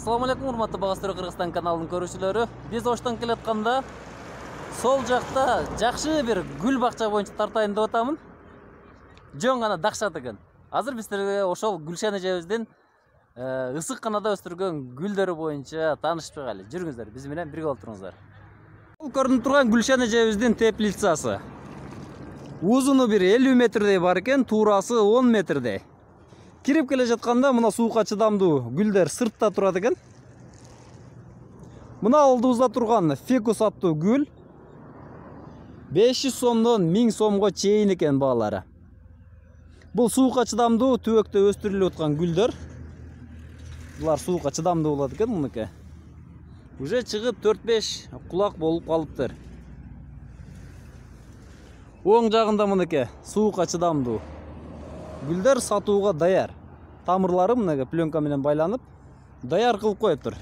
Assalamu alaikum, урматтуу Багастыруу Кыргызстан каналынын көрүүчүлөрү. Биз Оштон келатканда сол жакта жакшы бир гүл бакча боюнча тартайын деп атамын. Жөн гана дакшат экен. Азыр биздерге ошол Гүлшен эжебиздин ысыкканада өстүргөн гүлдөрү боюнча таанышып чыгайлы. Жүрүңүздөр, биз менен бирге болуп туруңуздар. Бул көрүнүп турган Гүлшен эжебиздин теплицасы. Узуну бир 50 метрдей бар экен, туурасы 10 метрдей. Кирип келе жатканда мына суукка чыдамдуу гүлдөр сыртта турат экен. Мына алдыбызда турган фикус аттуу гүл 500 сомдон 1000 сомго чейин экен баалары. Бул суукка чыдамдуу түбөктө өстүрүлүп аткан гүлдөр. Булар суукка чыдамдуу болот экен мунуки. Уже чыгып 4-5 кулак болуп калыптыр. Оң жагында мунуки суукка чыдамдуу гүлдөр сатууга даяр. Тамырлары мынага пленка менен байланып, даяр кылып коюптур.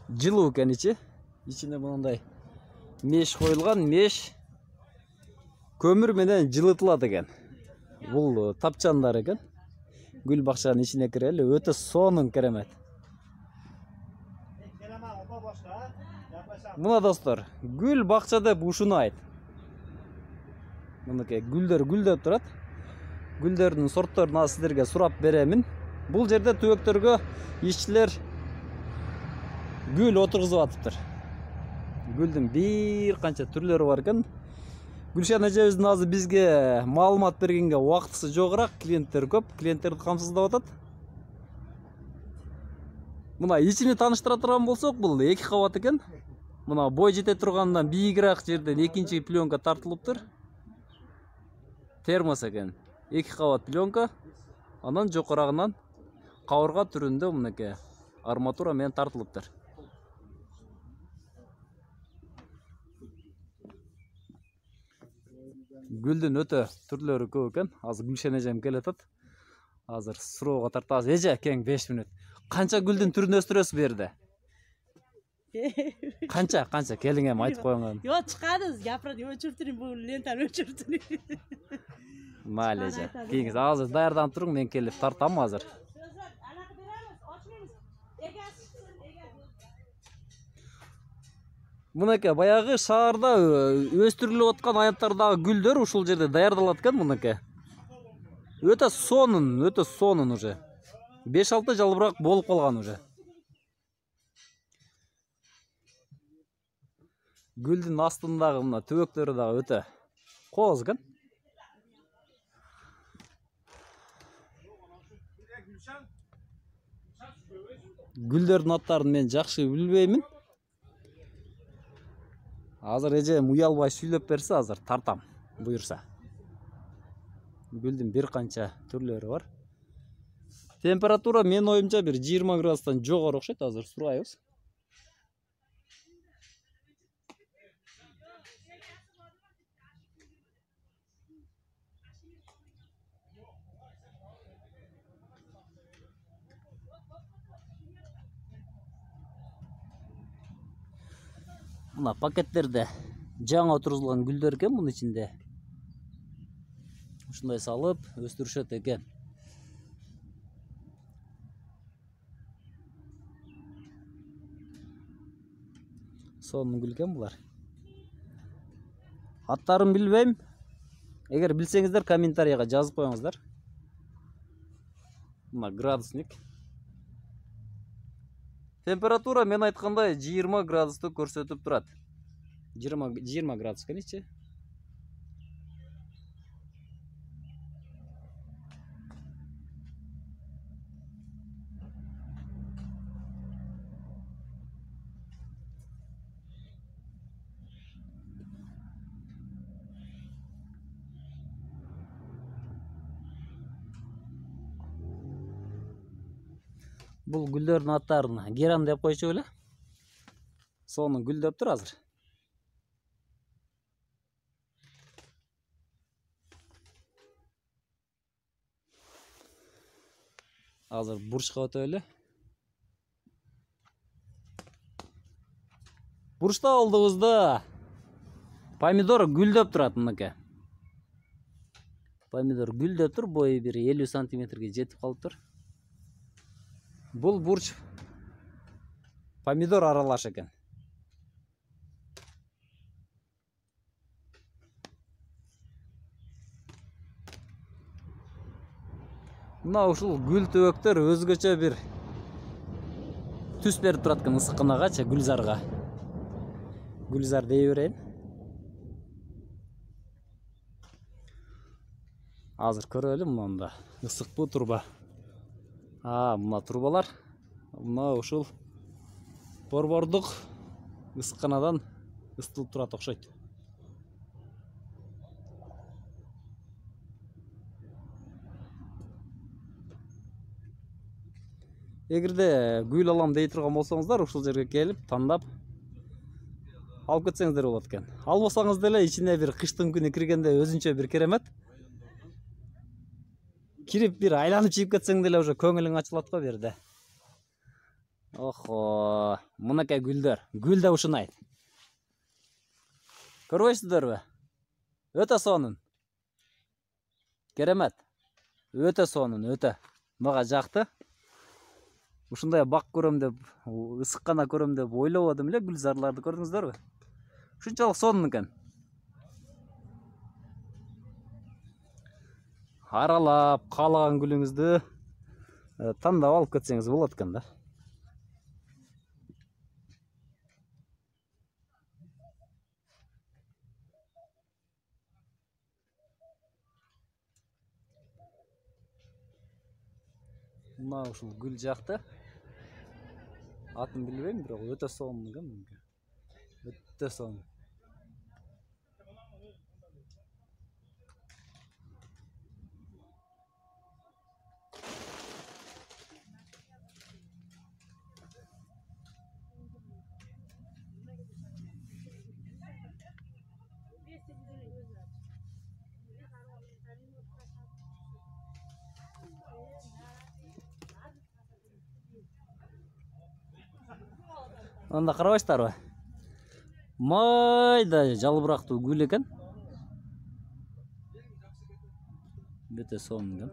Жылуу экен ичи. Ичине мындай меш коюлган, меш көмүр менен жылытылат экен. Бул тапчандар экен. Гүл бакчанын ичине кирели, өтө сонун керемет. Мына достор, гүл бакча деп ушунайт. Мынакей гүлдөр гүлдөп турат. Гүлдөрдүн сортторун сиздерге сурап беремин. Бул жерде түбөктөргө ишчилер гүл отургузуп атыптыр. Гүлдүн бир канча түрлөрү бар экен. Гүлшен эжебиздин азыр бизге маалымат бергенге убактысы жогураак, клиенттер көп, клиенттерди камсыздап атат. Мына ичини тааныштыра турган болсок, бул 2 кабат экен. Мына бой жете тургандан бийигирээк жерден экинчи пленка тартылыптыр. Термос экен. 2 кабат пленка. Анан жокорагынан кабырга түрүндө мынакей арматура менен тартылыптыр. Гүлдүн өтө түрлөрү көп экен. Азыр Гүлшен эжем келатат. Азыр суроого тартабыз. Эже, кең 5 мүнөт. Канча гүлдүн түрүн өстүрөсүз бу жерде? Канча келиң эми айтып коюңар. Yo чыкадыз, япырак өчүртүрүм, бул лентаны өчүртүрүм. Майлы эже. Кийинки азыр даярданып туруң, мен келип тартам азыр. Мынакей баягы шаарда өстүрүлүп аткан аянттардагы гүлдөр ушул жерде даярдалат экен мынакей. Өтө сонун уже. 5-6 жалбырак болуп калган уже. Гүлдүн астындагы мына түбөктөрү дагы өтө кооз экен. Гүлдөрдүн аттарын мен жакшы билбеймин. Азыр эжем уялбай сүйлөп берсе, азыр тартам, буйурса. Гүлдүн бир канча түрлөрү бар. Температура мен оюмча бир 20 градустан жогору окшойт, азыр сурайбыз. Мына пакеттерде жаңа отургузулган гүлдөр экен, мунун ичинде. Ушундай салып өстүрүшөт экен. Сонун гүл экен булар. Аттарын билбейм. Эгер билсеңиздер комментарийга жазып коюңуздар. Мына градусник. Температура мен айткандай 20 градусту көрсөтүп турат. 20 градус экен ичи. Бул гүлдөрдүн аттарын геран деп койчу беле. Сонун гүлдөптүр азыр. Азыр бурчка өтөлү. Бурушта алдыбызда помидор гүлдөп турат мынакей. Помидор гүлдөп тур, бою бир 50 сантиметрге жетип калыптыр. Бул бурч помидор аралаш экен. Мына ушул гүл төбөктөр өзгөчө бир түс берип турат экен ысыкканагачы, гүлзарга. Гүлзар дей берейин. Азыр көрөлү мында ысыкпы турба. Мына турбалар. Мына ушул борбордук ысыкканадан ысытылып турат окшойт. Эгерде гүл алам дей турган болсоңуздар, ушул жерге келип, тандап алып кетсеңиздер болот экен. Албасаңыз деле ичине бир кыштын күнү киргенде өзүнчө бир керемет. Кирип бир айланып чыгып кетсең деле уже көңүлүң ачылат го берде. Охо, мынакей гүлдөр. Гүл да ушунайт. Көрбөйсүздөрбү? Өтө сонун. Керемет. Өтө сонун, өтө. Мага жакты. Ушундай бак көрөм деп, ысыккана көрөм деп ойлободум эле, гүлзарларды көрдүңүздөрбү? Ушунчалык сонун экен. Аралап, каалаган гүлүңүздү тандап алып кетсеңиз болот экен да. Мына ушул гүл жакты. Атын билбейм, бирок өтө сонун экен. Өтө сонун. Анда карабайсыздарбы? Майда жалбырактуу гүл экен. Өтө сонун экен.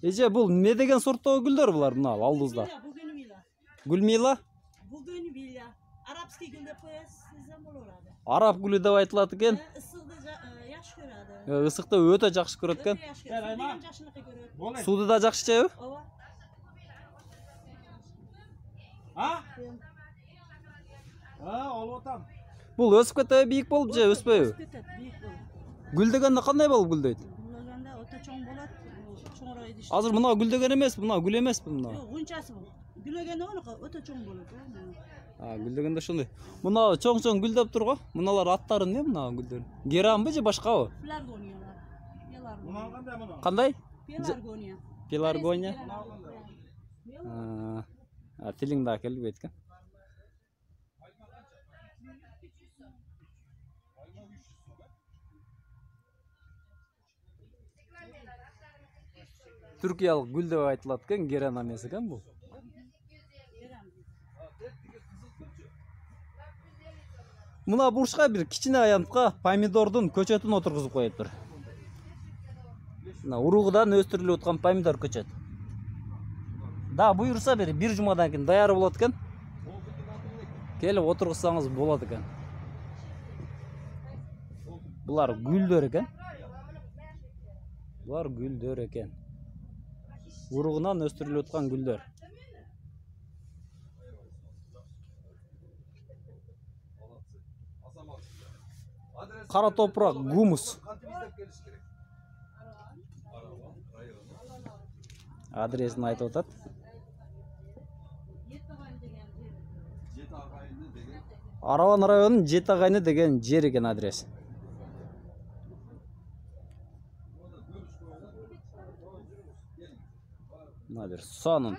Эже, бул не деген сорттогу гүлдөр булар мына алдыбызда? Гүлмила? Bugünbilla. Arapski gül деп koyasыздан болорады. Араб гүлү деп айтылат экен. Ысыкты жакшы көрөдү. Ысыкты өтө жакшы көрөт экен. Жакшыныкі көрөт. Сууду да жакшы ичеби? Ооба. Олуп атам. Бул өсүп кетеби, бийик болуп же өспөйбү? Өсүп кетет, бийик болуп. Гүлдөгөндө кандай болуп гүлдөйт? Гүлдөгөндө өтө чоң болот. Чоңураак идиш. Азыр мына гүлдөгөн эмес, мына гүл эмеспи мына? Жок, унчасы бул. Гүлөгөндө өтө чоң болот. Гүлдөгөндө ошондой. Мына чоң-чоң гүлдөп турго. Мыналар аттары эмне мына гүлдөр? Геранбы же башкабы? Пеларгониялар. Мына кандай мына? Кандай? Пеларгония. Пеларгония. Тилиң да келбейт экен. Түркиялык гүл деп айтылат экен, геран эмес экен бул. Мына бурчка бир кичине аянтка помидордун көчөтүн отургузуп коюптур. Мына уругудан өстүрүлүп аткан помидор көчөт. Да, буйрса бир жумадан кийин даяр болот экен. Келип отургузсаңыз болот экен. Булар гүлдөр экен. Булар гүлдөр экен. Уругунан өстүрүлүп аткан гүлдөр. Кара топурак, гумус. Адресин айтып атат. Араван районунун Жети Агайны деген жер экен адрес. Мына бир сонун.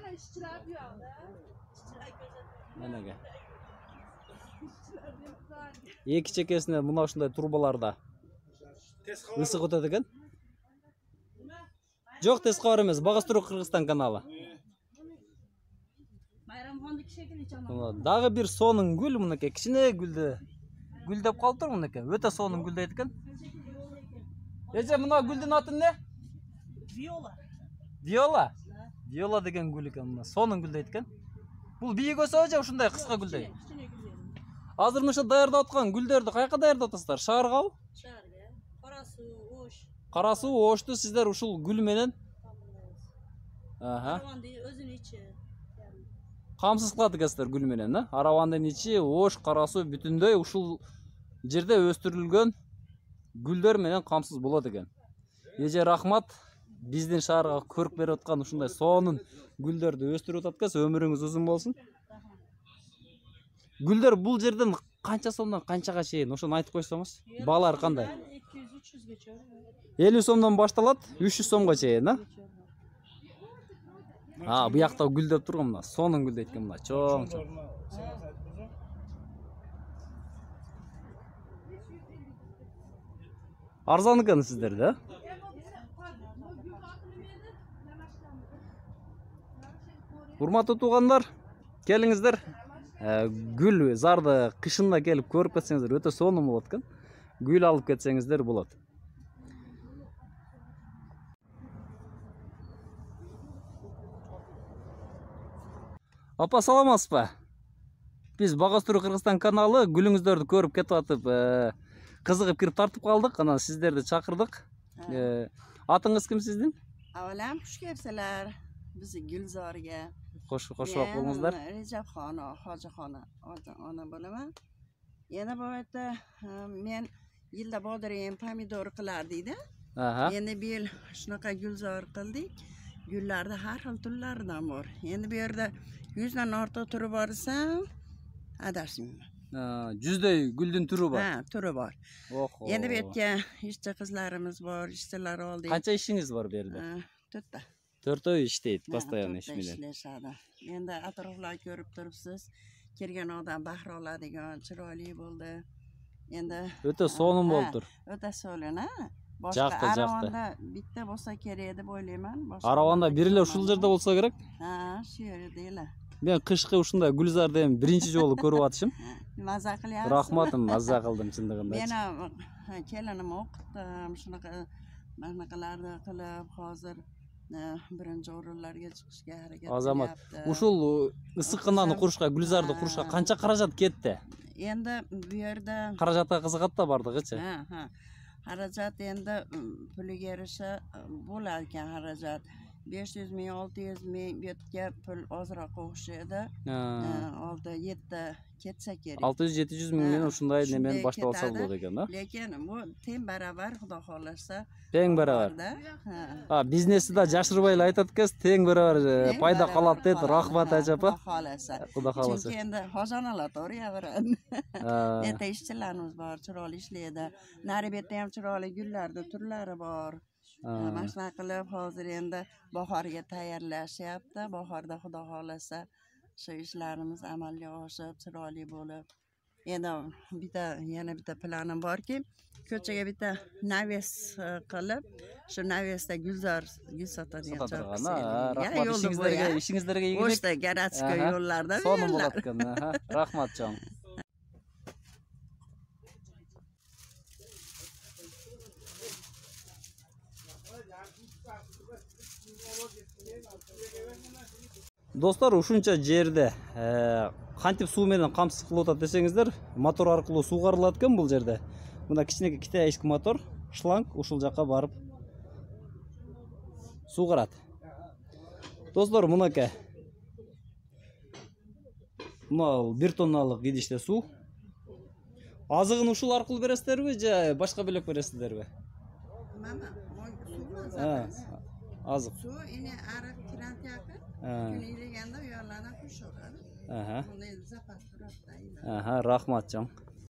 Эки чекесине мына ушундай турбаларда ысык өтөт экен. Жок, тез кабар эмес. Багастыруу Кыргызстан каналы. Bayramxonda şekilli çamam. Дагы бир сонун гүл мынакей, кичине гүлдү гүлдөп калыптыр мынакей. Өтө сонун гүлдөйт экен. Эже, мына гүлдүн аты эмне? Viola. Viola. Viola деген гүл экен, мына сонун гүлдөйт экен. Бул бийик өсө же ушундай кыска гүлдөйт? Kichine güllerim. Азыр мыша даярдап аткан гүлдөрдү каяка даярдап атасыздар? Шааргабы? Şarga. Parası, oş. Кара суу, ошту сиздер ушул гүл менен Karavan değil, özün içi. камсыз кылат экенсиздер гүл менен, а? Аравандын ичи, ош, кара суу бүтүндөй ушул жерде өстүрүлгөн гүлдөр менен камсыз болот экен. Эже рахмат, биздин шаарга көрүп берип аткан ушундай сонун гүлдөрдү өстүрүп атат экенсиз. Өмүрүңүз узун болсун. Гүлдөр бул жерден канча сомдон канчага чейин? Ошону айтып койсоңуз. Баалары кандай? 200-300 geçiyor. 50 сомдон башталат, 300 сомго чейин, а? Буякта гүлдөп турган мына, сонун гүлдөйт экен мына, чоң. Арзан экен сиздерде, а? Урматтуу туугандар, келиңиздер. Гүл зарды кышында келип көрүп кетсеңиздер өтө сонун болот экен. Гүл алып кетсеңиздер болот. Апа, саламатсызбы? Биз Багастыруу Кыргызстан каналы гүлүңүздөрдү көрүп кетип атып, кызыгып кирип тартып калдык. Анан сиздерди чакырдык. Атыңыз ким сиздин? Avalam xush kelibsizlar. Bizni Gulzorga. Qo'shib bo'lingizlar. Rejabxon, Hojixon ona bo'laman. Yana bu yerda men yilda bodirayam pomidor qilardikda. Endi bu yil shunaqa gulzor qildik. Gullarda har xil turlaridan bor. Endi bu yerda 100 dan ortiq turi borsam, adashmayman. 100 gulдун түрү бар. Ha, turi bor. Endi bu yerga ishchi qizlarimiz bor, ishchilar oldik. Qancha ishingiz bor bu yerda? 4ta. 4 ishteydi, постоянно ish bilan. Ishlashadi. Endi atroflarni ko'rib turibsiz. Kelgan odam bahra oladigan, chiroyli bo'ldi. Endi O'ta sonun bo'ldi. O'ta so'lin, ha? Boshqa Aravanda bitta bo'lsa kerak deb o'ylayman. Aravanda birila ушул жерде болсо керек. Ha, shu yerdanglar. Men qishqi ушундай гүлзарды эми биринчи жолу көрүп атышым. Mazza qilyapsiz. Rahmatim, mazza qildim чындыгында. Men ham kelinim o'qitdim, shunaqalarni qilib hozir birinchi o'rinlarga chiqishga harakat Azamat. Ушул ысыккананы курушка, гүлзарды курушка канча каражат кетти? Endi bu yerda Каражатка кызыгат да бардыгычы. Ha. Xarajat endi puliga yarasha bo'lar ekan xarajat. 500 ming, 600 ming bu yerga pul ozroq o'xshaydi. Oldi 7 ketsa kerak. 600-700 mingden ушундай немен баштап алса болот экен, да? Lekin bu teng barobar, xudo xolasa. Тең барабар. Бизнести да жашырбай эле айтат экенсиз, тең барабар пайда калат дейт. Рахмат ажапа. Xudo xolasa. Chunki endi hojonalar to'g'riyaveradi. Erta ishchilarimiz bor, chiroyli ishlaydi. Nari bu yerda ham chiroyli gullarda turlari bor. Mana shunaqa qilib hozir endi bahorga tayyorlashyapti. Bahorda xudo xolasa shu ishlarimiz amalga oshib, chiroyli bo'lib. Endi yana bitta planim borki, ko'chaga bitta naves qilib, shu navesda gul sotadigan Rahmat, ishingizlarga yig'ilib. O'shda garatska yo'llarda sonun bo'lar ekan. Rahmat jon. Достар, ушунча жерде кантип суу менен камсыз кылып атат десеңиздер, мотор аркылуу сугарылат экен бул жерде. Мына кичинекей китайский мотор, шланг ушул жака барып сугарат. Достор, мынакей. Мына 1 тонналык идиште суу. Азыгын ушул аркылуу бересиздерби же башка бөлөк бересиздерби? Mama, азык. Su ini arak kirant yakın. Günü ile yanında uyarlardan kuş olur. Bunu zapas durakta. Rahmat canım.